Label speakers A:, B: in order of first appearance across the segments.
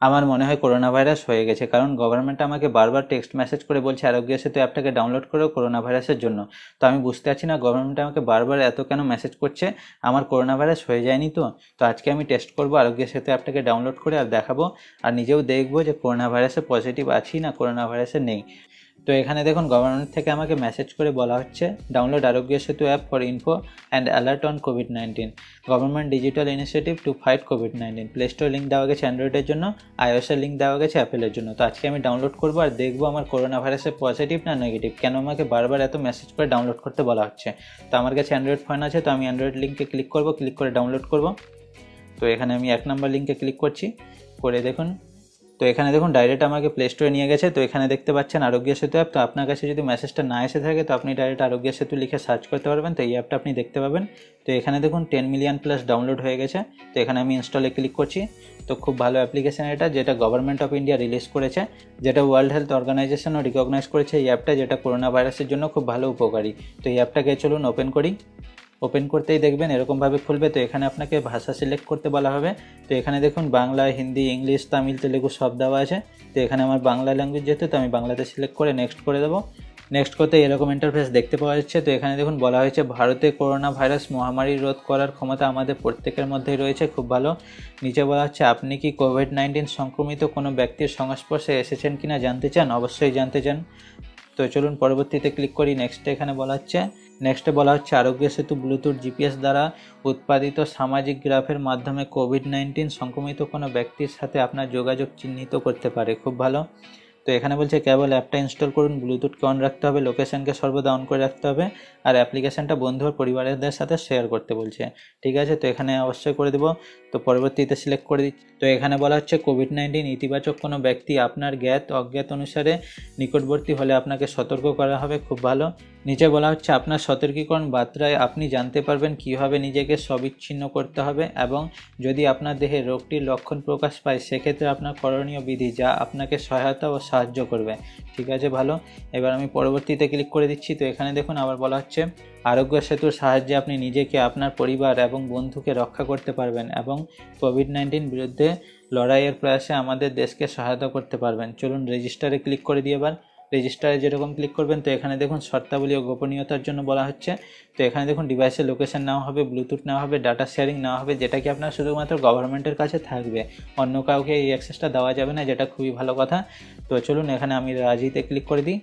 A: আমার মনে হয় করোনা ভাইরাস হয়ে গেছে, কারণ গভর্নমেন্ট আমাকে বারবার টেক্সট মেসেজ করে বলছে আরোগ্য সেতু অ্যাপটাকে ডাউনলোড করো করোনা ভাইরাসের জন্য। তো আমি বুঝতে পারছি না গভর্নমেন্ট আমাকে বারবার এত কেন মেসেজ করছে, আমার করোনা ভাইরাস হয়ে যায়নি তো। তো আজকে আমি টেস্ট করবো আরোগ্য সেতু অ্যাপটাকে ডাউনলোড করে আর দেখাবো, আর নিজেও দেখবো যে করোনা ভাইরাসে পজিটিভ আছি না করোনা ভাইরাসে নেই। তো এখানে দেখুন গভর্নমেন্ট থেকে আমাকে মেসেজ করে বলা হচ্ছে ডাউনলোড আরোগ্য সেতু app for info and alert on COVID-19, government digital initiative to fight COVID-19. Play store link দেওয়া গেছে অ্যান্ড্রয়েডের জন্য, আইওএসের লিঙ্ক দেওয়া গেছে অ্যাপেলের জন্য। তো আজকে আমি ডাউনলোড করবো আর দেখবো আমার করোনা ভাইরাসে পজিটিভ না নেগেটিভ, কেন আমাকে বারবার এত মেসেজ করে ডাউনলোড করতে বলা হচ্ছে। তো আমার কাছে অ্যান্ড্রয়েড ফোন আছে, তো আমি অ্যান্ড্রয়েড লিঙ্কে ক্লিক করবো, ক্লিক করে ডাউনলোড করব। তো এখানে আমি 1 নম্বর লিঙ্কে ক্লিক করছি, করে দেখুন। তো এখানে দেখুন ডাইরেক্ট আমাকে প্লে স্টোরে নিয়ে গেছে। তো এখানে দেখতে পাচ্ছেন আরোগ্য সেতু অ্যাপ। তো আপনার কাছে যদি মেসেজটা না এসে থাকে তো আপনি ডাইরেক্ট আরোগ্য সেতু লিখে সার্চ করতে পারবেন, তো এই অ্যাপটা আপনি দেখতে পাবেন। তো এখানে দেখুন 10 মিলিয়ন প্লাস ডাউনলোড হয়ে গেছে। তো এখানে আমি ইনস্টলে ক্লিক করছি। তো খুব ভালো অ্যাপ্লিকেশান এটা, যেটা গভর্নমেন্ট অফ ইন্ডিয়া রিলিজ করেছে, যেটা ওয়ার্ল্ড হেলথ অর্গানাইজেশনও রিকগনাইজ করেছে এই অ্যাপটা, যেটা করোনা ভাইরাসের জন্য খুব ভালো উপকারী। তো এই অ্যাপটাকে চলুন ওপেন করি। ওপেন করতেই দেখবেন এরকমভাবে খুলবে। তো এখানে আপনাকে ভাষা সিলেক্ট করতে বলা হবে। তো এখানে দেখুন বাংলা, হিন্দি, ইংলিশ, তামিল, তেলেগু সব দেওয়া আছে। তো এখানে আমার বাংলা ল্যাঙ্গুয়েজ যেহেতু, তো আমি বাংলাতে সিলেক্ট করে নেক্সট করে দেবো। নেক্সট করতে এরকম ইন্টারফেস দেখতে পাওয়া যাচ্ছে। তো এখানে দেখুন বলা হয়েছে ভারতে করোনা ভাইরাস মহামারী রোধ করার ক্ষমতা আমাদের প্রত্যেকের মধ্যেই রয়েছে, খুব ভালো। নিচে বলা হচ্ছে আপনি কি কোভিড-19 সংক্রমিত কোনো ব্যক্তির সংস্পর্শে এসেছেন কিনা জানতে চান? অবশ্যই জানতে চান। তো চলুন পরবর্তীতে ক্লিক করি। নেক্সটে এখানে বলা হচ্ছে আরোগ্য সেতু ব্লুটুথ জিপিএস দ্বারা উৎপাদিত সামাজিক গ্রাফের মাধ্যমে কোভিড-19 সংক্রমিত কোনো ব্যক্তির সাথে আপনার যোগাযোগ চিহ্নিত করতে পারে, খুব ভালো। তো এখানে বলছে কেবল অ্যাপটা ইনস্টল করুন, ব্লুটুথকে অন রাখতে হবে, লোকেশনকে সর্বদা অন করে রাখতে হবে, আর অ্যাপ্লিকেশনটা বন্ধু আর পরিবারের সাথে শেয়ার করতে বলছে। ঠিক আছে, তো এখানে অবশ্যই করে দেবো। তো পরবর্তীতে সিলেক্ট করে দিচ্ছি। তো এখানে বলা হচ্ছে কোভিড-19 ইতিবাচক কোনো ব্যক্তি আপনার জ্ঞাত অজ্ঞাত অনুসারে নিকটবর্তী হলে আপনাকে সতর্ক করা হবে, খুব ভালো। নিচে বলা হচ্ছে আপনার সতর্কীকরণ বার্তায় আপনি জানতে পারবেন কীভাবে নিজেকে সবিচ্ছিন্ন করতে হবে, এবং যদি আপনার দেহে রোগটির লক্ষণ প্রকাশ পায় সেক্ষেত্রে আপনার করণীয় বিধি, যা আপনাকে সহায়তা ও সাহায্য করবে। ঠিক আছে, ভালো। এবার আমি পরবর্তীতে ক্লিক করে দিচ্ছি। তো এখানে দেখুন আবার বলা হচ্ছে আরোগ্য সেতুর সাহায্যে আপনি নিজেকে, আপনার পরিবার এবং বন্ধুকে রক্ষা করতে পারবেন এবং কোভিড-19 বিরুদ্ধে লড়াইয়ের প্রয়াসে আমাদের দেশকে সহায়তা করতে পারবেন। চলুন রেজিস্টারে ক্লিক করে দিই। এবার রেজিস্টারে যেরকম ক্লিক করবেন, তো এখানে দেখুন শর্তাবলী ও গোপনীয়তার জন্য বলা হচ্ছে। তো এখানে দেখুন ডিভাইসের লোকেশন নেওয়া হবে, ব্লুটুথ নেওয়া হবে, ডাটা শেয়ারিং নেওয়া হবে, যেটা কি আপনার শুধুমাত্র গভর্নমেন্টের কাছে থাকবে, অন্য কাউকে এই অ্যাক্সেসটা দেওয়া যাবে না, যেটা খুবই ভালো কথা। তো চলুন এখানে আমি রাজিতে ক্লিক করে দিই।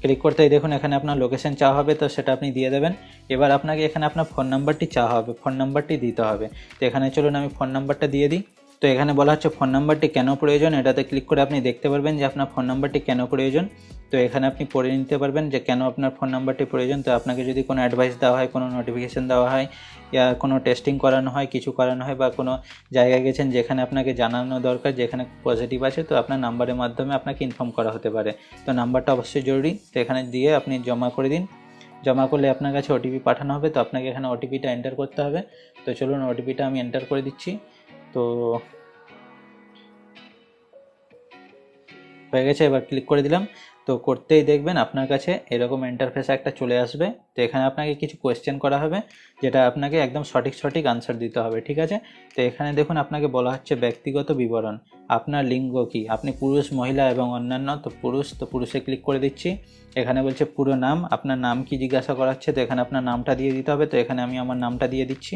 A: ক্লিক করতেই দেখুন এখানে আপনার লোকেশন চাওয়া হবে, তো সেটা আপনি দিয়ে দেবেন। এবার আপনাকে এখানে আপনার ফোন নাম্বারটি চাওয়া হবে, ফোন নাম্বারটি দিতে হবে। তো এখানে চলুন আমি ফোন নাম্বারটা দিয়ে দিই। তো এখানে বলা হচ্ছে ফোন নাম্বারটি কেন প্রয়োজন, এটাতে ক্লিক করে আপনি দেখতে পারবেন যে আপনার ফোন নাম্বারটি কেন প্রয়োজন। তো এখানে আপনি পড়ে নিতে পারবেন যে কেন আপনার ফোন নাম্বারটি প্রয়োজন। তো আপনাকে যদি কোনো অ্যাডভাইস দেওয়া হয়, কোনো নোটিফিকেশান দেওয়া হয়, ইয়া কোনো টেস্টিং করানো হয়, কিছু করানো হয়, বা কোনো জায়গায় গেছেন যেখানে আপনাকে জানানো দরকার যেখানে পজিটিভ আছে, তো আপনার নাম্বারের মাধ্যমে আপনাকে ইনফর্ম করা হতে পারে। তো নাম্বারটা অবশ্যই জরুরি। তো এখানে দিয়ে আপনি জমা করে দিন। জমা করলে আপনার কাছে ওটিপি পাঠানো হবে। তো আপনাকে এখানে ওটিপিটা এন্টার করতে হবে। তো চলুন ওটিপিটা আমি এন্টার করে দিচ্ছি। তো হয়ে গেছে, এবার ক্লিক করে দিলাম। তো করতেই দেখবেন আপনার কাছে এরকম ইন্টারফেস একটা চলে আসবে। তো এখানে আপনাকে কিছু কোয়েশ্চেন করা হবে, যেটা আপনাকে একদম সঠিক আনসার দিতে হবে। ঠিক আছে, তো এখানে দেখুন আপনাকে বলা হচ্ছে ব্যক্তিগত বিবরণ, আপনার লিঙ্গ কি, আপনি পুরুষ, মহিলা এবং অন্যান্য। তো পুরুষ, তো পুরুষে ক্লিক করে দিচ্ছি। এখানে বলছে পুরো নাম, আপনার নাম কি জিজ্ঞাসা করা হচ্ছে, তো এখানে আপনার নামটা দিয়ে দিতে হবে। তো এখানে আমি আমার নামটা দিয়ে দিচ্ছি।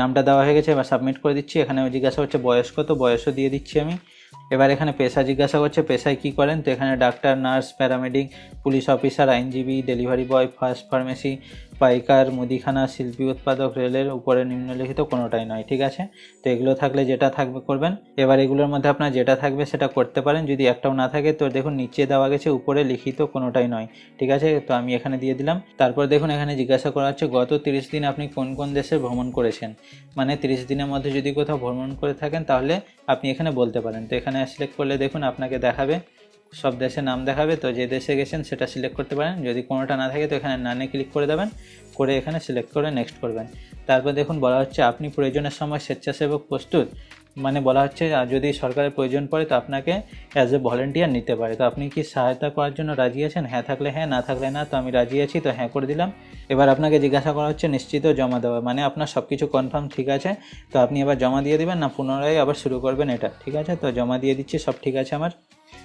A: নামটা দেওয়া হয়ে গেছে, এবার সাবমিট করে দিচ্ছি। এখানে জিজ্ঞাসা হচ্ছে বয়স কত, বয়সও দিয়ে দিচ্ছি আমি। এবার এখানে পেশা জিজ্ঞাসা করছে, পেশায় কী করেন। তো এখানে doctor, nurse, paramedic, police officer, আইনজীবী, ডেলিভারি বয়, ফার্স্ট ফার্মেসি, পাইকার, মুদিখানা, শিল্পী, উৎপাদক, রেলের উপরে নিম্নলিখিত কোনোটাই নয়। ঠিক আছে, তো এগুলো থাকলে যেটা থাকবে করবেন। এবার এগুলোর মধ্যে আপনার যেটা থাকবে সেটা করতে পারেন, যদি একটাও না থাকে তো দেখুন নিচে দেওয়া গেছে উপরে লিখিত কোনোটাই নয়। ঠিক আছে, তো আমি এখানে দিয়ে দিলাম। তারপর দেখুন এখানে জিজ্ঞাসা করা হচ্ছে গত 30 দিন আপনি কোন কোন দেশে ভ্রমণ করেছেন, মানে 30 দিনের মধ্যে যদি কোথাও ভ্রমণ করে থাকেন তাহলে আপনি এখানে বলতে পারেন। তো এখানে সিলেক্ট করলে দেখুন আপনাকে দেখাবে, সব দেশের নাম দেখাবে। তো যে দেশে গেছেন সেটা সিলেক্ট করতে পারেন, যদি কোনোটা না থাকে তো এখানে নানে ক্লিক করে দেবেন, করে এখানে সিলেক্ট করে নেক্সট করবেন। তারপর দেখুন বলা হচ্ছে আপনি প্রয়োজনের সময় স্বেচ্ছাসেবক প্রস্তুত, মানে বলা হচ্ছে যদি সরকারের প্রয়োজন পড়ে তো আপনাকে অ্যাজ এ ভলেন্টিয়ার নিতে পারে। তো আপনি কি সহায়তা করার জন্য রাজি আছেন? হ্যাঁ থাকলে হ্যাঁ, না থাকলে না। তো আমি রাজি আছি, তো হ্যাঁ করে দিলাম। এবার আপনাকে জিজ্ঞাসা করা হচ্ছে নিশ্চিত জমা দেওয়া, মানে আপনার সব কিছু কনফার্ম ঠিক আছে, তো আপনি এবার জমা দিয়ে দেবেন না পুনরায় আবার শুরু করবেন এটা, ঠিক আছে? তো জমা দিয়ে দিচ্ছি, সব ঠিক আছে আমার।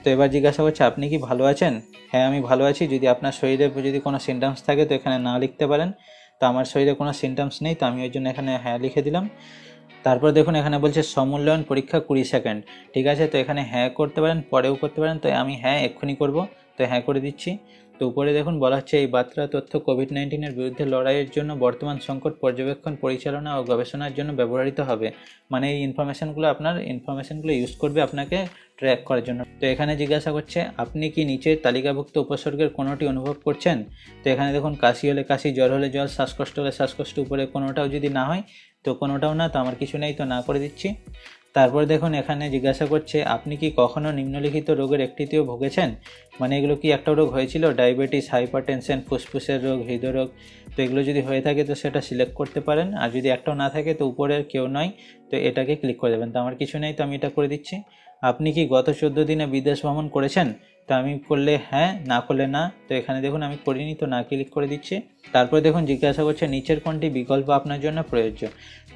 A: তো এবার জিজ্ঞাসা করছে আপনি কি ভালো আছেন? হ্যাঁ আমি ভালো আছি। যদি আপনার শরীরে যদি কোনো সিমটমস থাকে তো এখানে না লিখতে পারেন। তো আমার শরীরে কোনো সিমটমস নেই, তো আমি ওই জন্য এখানে হ্যাঁ লিখে দিলাম। তারপর দেখুন এখানে বলছে সমূল্যায়ন পরীক্ষা 20 সেকেন্ড, ঠিক আছে? তো এখানে হ্যাঁ করতে পারেন, পরেও করতে পারেন, তো আমি হ্যাঁ এক্ষুনি করব, তো হ্যাঁ করে দিচ্ছি। তো উপরে দেখুন বলা হচ্ছে এই বার্তা তথ্য কোভিড-19-এর বিরুদ্ধে লড়াইয়ের জন্য বর্তমান সংকট পর্যবেক্ষণ, পরিচালনা ও গবেষণার জন্য ব্যবহৃত হবে। মানে এই ইনফরমেশনগুলো ইউজ করবে আপনাকে ট্র্যাক করার জন্য। তো এখানে জিজ্ঞাসা করছে আপনি কি নিচের তালিকাভুক্ত উপসর্গের কোনোটি অনুভব করছেন? তো এখানে দেখুন কাশি হলে কাশি, জ্বর হলে জ্বর, শ্বাসকষ্ট হলে শ্বাসকষ্ট, উপরে কোনোটাও যদি না হয় তো কোনোটাও না, তো আমার কিছু নেই, তো না করে দিচ্ছি। তারপর দেখুন এখানে জিজ্ঞাসা করছে আপনি কি কখনো নিম্নলিখিত রোগের একটিতেও ভুগেছেন? মানে এগুলো কি একটা রোগ হয়েছিল, ডায়াবেটিস, হাইপারটেনশন, ফুসফুসের রোগ, হৃদরোগ। তো এগুলো যদি হয়ে থাকে তো সেটা সিলেক্ট করতে পারেন, আর যদি একটাও না থাকে তো উপরের কেউ নয়, তো এটাকে ক্লিক করে দেবেন। তো আমার কিছু নেই, তো আমি এটা করে দিচ্ছি। আপনি কি গত 14 দিনে বিদেশ ভ্রমণ করেছেন? তো আমি করলে হ্যাঁ, না করলে না। তো এখানে দেখুন আমি করিনি, তো না ক্লিক করে দিচ্ছি। তারপর দেখুন জিজ্ঞাসা করছে নিচের কোনটি বিকল্প আপনার জন্য প্রযোজ্য?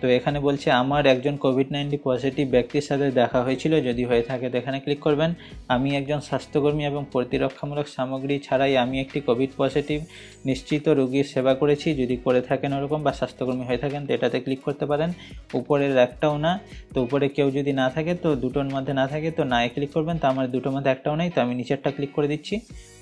A: তো এখানে বলছে আমার একজন কোভিড-19 পজিটিভ ব্যক্তির সাথে দেখা হয়েছিল, যদি হয়ে থাকে তো এখানে ক্লিক করবেন। আমি একজন স্বাস্থ্যকর্মী এবং প্রতিরক্ষামূলক সামগ্রী ছাড়াই আমি একটি কোভিড পজিটিভ নিশ্চিত রোগীর সেবা করেছি, যদি করে থাকেন ওরকম বা স্বাস্থ্যকর্মী হয়ে থাকেন তো এটাতে ক্লিক করতে পারেন। উপরের একটাও না, তো উপরে কেউ যদি না থাকে তো দুটোর মধ্যে না থাকে তো না ক্লিক করবেন। তো আমার দুটোর মধ্যে একটাও নেই, তো আমি নিচেরটা ক্লিক করে দিচ্ছি।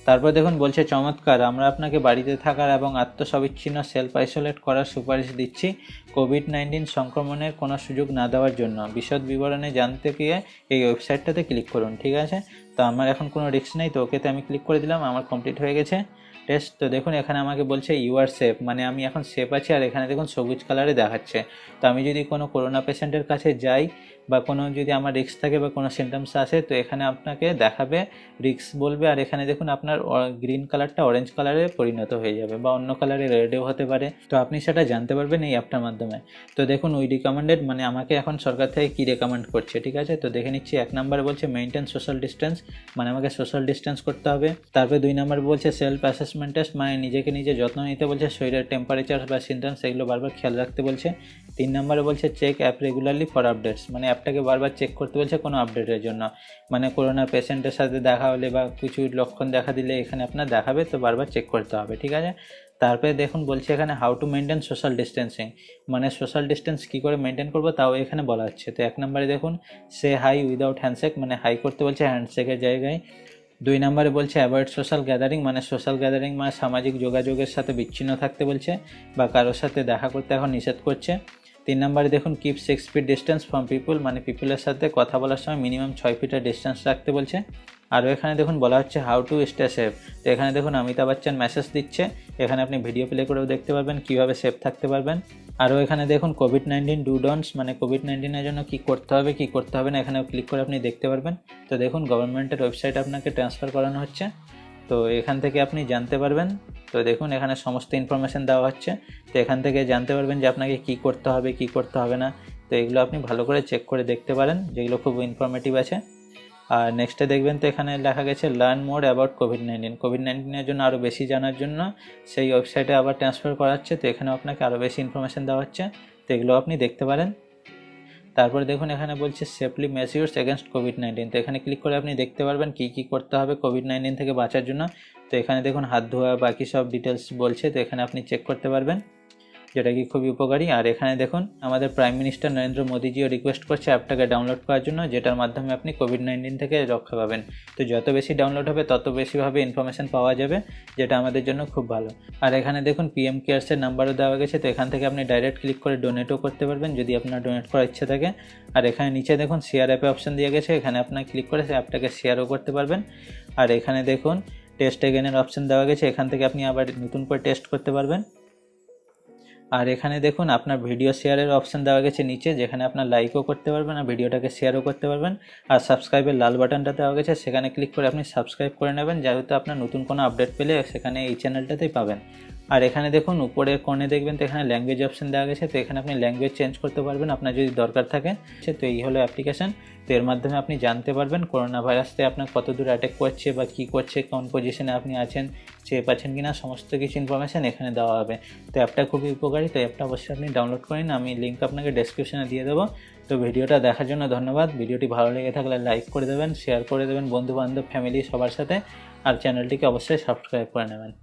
A: তারপর দেখুন বলছে চমৎকার, আমরা আপনাকে বাড়িতে থাকার এবং আত্মসবিচ্ছিন্ন সেলফ আইসোলেট করার সুপারিশ দিচ্ছি কোভিড-19 সংক্রমণের কোনো সুযোগ না দেওয়ার জন্য। বিশদ বিবরণে জানতে গিয়ে এই ওয়েবসাইটটাতে ক্লিক করুন, ঠিক আছে? তো আমার এখন কোনো রিস্ক নেই, তো ওকেতে আমি ক্লিক করে দিলাম, আমার কমপ্লিট হয়ে গেছে টেস্ট। তো দেখুন এখানে আমাকে বলছে ইউ আর সেফ, মানে আমি এখন সেফ আছি, আর এখানে দেখুন সবুজ কালারে দেখাচ্ছে। তো আমি যদি কোনো করোনা পেশেন্টের কাছে যাই বা কোনো যদি আমার রিস্ক থাকে বা কোনো সিমটমস আসে তো এখানে আপনাকে দেখাবে, রিস্ক বলবে, আর এখানে দেখুন আপনার গ্রিন কালারটা অরেঞ্জ কালারে পরিণত হয়ে যাবে বা অন্য কালারে রেডেও হতে পারে। তো আপনি সেটা জানতে পারবেন এই অ্যাপটার মাধ্যমে। তো দেখুন উই রিকমেন্ডেড, মানে আমাকে এখন সরকার থেকে কী রেকমেন্ড করছে, ঠিক আছে? তো দেখে নিচ্ছি। 1 নম্বরে বলছে মেনটেন সোশ্যাল ডিস্টেন্স, মানে আমাকে সোশ্যাল ডিস্টেন্স করতে হবে। তারপরে 2 নম্বরে বলছে সেলফ অ্যাসেসমেন্ট টেস্ট, মানে নিজেকে নিজে যত্ন নিতে বলছে, শরীরের টেম্পারেচার বা সিমটমস এগুলো বারবার খেয়াল রাখতে বলছে। 3 নম্বরে বলছে check app regularly for updates, মানে অ্যাপটাকে বারবার চেক করতে বলছে কোনো আপডেটের জন্য। মানে করোনা পেশেন্টের সাথে দেখা হলে বা কিছু লক্ষণ দেখা দিলে এখানে আপনার দেখাবে, তো বারবার চেক করতে হবে, ঠিক আছে? তারপরে দেখুন বলছে এখানে how to maintain social distancing, মানে সোশ্যাল ডিস্টেন্স কী করে মেনটেন করবো তাও এখানে বলা হচ্ছে। তো 1 নম্বরে দেখুন সে হাই উইদাউট হ্যান্ডশেক, মানে হাই করতে বলছে হ্যান্ডশেকের জায়গায়। 2 নম্বরে বলছে অ্যাভয়েড সোশ্যাল গ্যাদারিং, মানে সোশ্যাল গ্যাদারিং মানে সামাজিক যোগাযোগের সাথে বিচ্ছিন্ন থাকতে বলছে বা কারোর সাথে দেখা করতে এখন নিষেধ করছে। 3 নম্বরে দেখুন কিপ 6 ফিট ডিস্টেন্স ফ্রম পিপুল, মানে পিপুলের সাথে কথা বলার সময় মিনিমাম 6 ফিটের ডিস্টেন্স রাখতে বলছে। আরও এখানে দেখুন বলা হচ্ছে হাউ টু স্টে সেফ। তো এখানে দেখুন অমিতাভ বচ্চন মেসেজ দিচ্ছে, এখানে আপনি ভিডিও প্লে করেও দেখতে পারবেন কীভাবে সেফ থাকতে পারবেন। আরও এখানে দেখুন কোভিড-19 ডু ডন্টস, মানে কোভিড-19-এর জন্য কী করতে হবে কী করতে হবে না, এখানেও ক্লিক করে আপনি দেখতে পারবেন। তো দেখুন গভর্নমেন্টের ওয়েবসাইট আপনাকে ট্রান্সফার করানো হচ্ছে, তো এখান থেকে আপনি জানতে পারবেন। তো দেখুন এখানে সমস্ত ইনফরমেশান দেওয়া হচ্ছে, তো এখান থেকে জানতে পারবেন যে আপনাকে কী করতে হবে কী করতে হবে না। তো এগুলো আপনি ভালো করে চেক করে দেখতে পারেন, যেগুলো খুব ইনফরমেটিভ আছে। আর নেক্সটে দেখবেন তো এখানে লেখা গেছে লার্ন মোর অ্যাবাউট কোভিড-19 জন্য আরও বেশি জানার জন্য সেই ওয়েবসাইটে আবার ট্রান্সফার করা হচ্ছে। তো এখানেও আপনাকে আরও বেশি ইনফরমেশান দেওয়া হচ্ছে, তো এগুলো আপনি দেখতে পারেন। তারপরে দেখুন এখানে বলছে সেফলি মেজিওরস এগেনস্ট কোভিড-19, তো এখানে ক্লিক করে আপনি দেখতে পারবেন কী কী করতে হবে কোভিড-19 থেকে বাঁচার জন্য। তো এখানে দেখুন হাত ধোয়া বাকি সব ডিটেলস বলছে, তো এখানে আপনি চেক করতে পারবেন, যেটা কি খুবই উপকারী। আর এখানে দেখুন আমাদের প্রাইম মিনিস্টার নরেন্দ্র মোদীজিও রিকোয়েস্ট করছে অ্যাপটাকে ডাউনলোড করার জন্য, যেটার মাধ্যমে আপনি কোভিড-19 থেকে রক্ষা পাবেন। তো যত বেশি ডাউনলোড হবে তত বেশিভাবে ইনফরমেশান পাওয়া যাবে, যেটা আমাদের জন্য খুব ভালো। আর এখানে দেখুন পিএম কেয়ার্সের নাম্বারও দেওয়া গেছে, তো এখান থেকে আপনি ডাইরেক্ট ক্লিক করে ডোনেটও করতে পারবেন যদি আপনার ডোনেট করার ইচ্ছে থাকে। আর এখানে নিচে দেখুন শেয়ার অ্যাপে অপশান দিয়ে গেছে, এখানে আপনার ক্লিক করে সেই অ্যাপটাকে শেয়ারও করতে পারবেন। আর এখানে দেখুন টেস্ট এগেনের অপশান দেওয়া গেছে, এখান থেকে আপনি আবার নতুন করে টেস্ট করতে পারবেন। আর এখানে দেখুন আপনার ভিডিও শেয়ারের অপশান দেওয়া গেছে নিচে, যেখানে আপনার লাইকও করতে পারবেন আর ভিডিওটাকে শেয়ারও করতে পারবেন। আর সাবস্ক্রাইবের লাল বাটনটা দেওয়া গেছে, সেখানে ক্লিক করে আপনি সাবস্ক্রাইব করে নেবেন, যেহেতু আপনার নতুন কোনো আপডেট পেলে সেখানে এই চ্যানেলটাতেই পাবেন। আর এখানে দেখুন উপরের কোণে দেখবেন তো এখানে ল্যাঙ্গুয়েজ অপশন দেওয়া গেছে, তো এখানে আপনি ল্যাঙ্গুয়েজ চেঞ্জ করতে পারবেন আপনার যদি দরকার থাকে। তো এই হলো অ্যাপ্লিকেশন। তো এর মাধ্যমে আপনি জানতে পারবেন করোনা ভাইরাসতে আপনার কত দূর অ্যাটাক করছে বা কী করছে, কোন পজিশনে আপনি আছেন, চেয়ে পাচ্ছেন কি না, সমস্ত কিছু ইনফরমেশান এখানে দেওয়া হবে। তো অ্যাপটা খুবই উপকারী, তো অ্যাপটা অবশ্যই আপনি ডাউনলোড করেন, আমি লিঙ্ক আপনাকে ডেসক্রিপশনে দিয়ে দেবো। তো ভিডিওটা দেখার জন্য ধন্যবাদ। ভিডিওটি ভালো লেগে থাকলে লাইক করে দেবেন, শেয়ার করে দেবেন বন্ধুবান্ধব, ফ্যামিলি সবার সাথে, আর চ্যানেলটিকে অবশ্যই সাবস্ক্রাইব করে নেবেন।